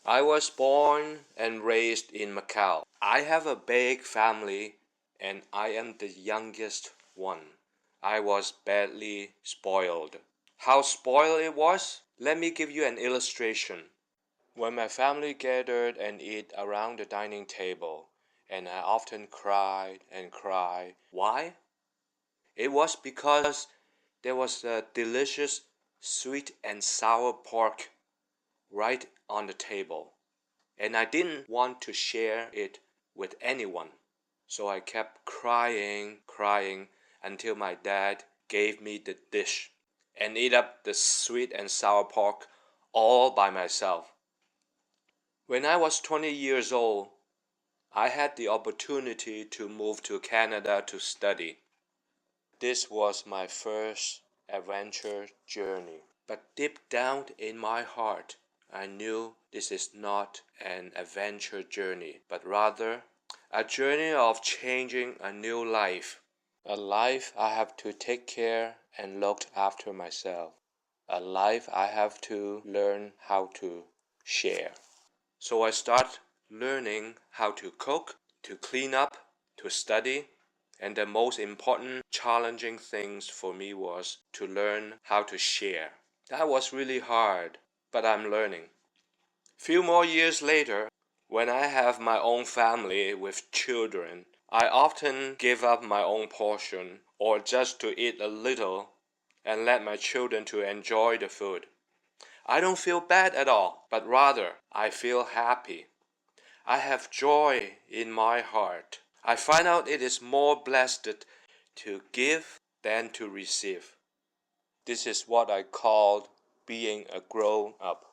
I was born and raised in Macau. I have a big family and I am the youngest one. I was badly spoiled. How spoiled it was? Let me give you an illustration. When my family gathered and ate around the dining table, and I often cried and cried. Why? It was because there was a delicious sweet and sour pork right on the table, and I didn't want to share it with anyone. So I kept crying until my dad gave me the dish and ate up the sweet and sour pork all by myself. When I was 20 years old, I had the opportunity to move to Canada to study. This was my first adventure journey. But deep down in my heart, I knew this is not an adventure journey, but rather a journey of changing a new life. A life I have to take care and look after myself. A life I have to learn how to share. So I start learning how to cook, to clean up, to study, and the most important challenging things for me was to learn how to share. That was really hard, but I'm learning. Few more years later, when I have my own family with children, I often give up my own portion or just to eat a little and let my children to enjoy the food. I don't feel bad at all, but rather I feel happy. I have joy in my heart. I find out it is more blessed to give than to receive. This is what I call being a grown up.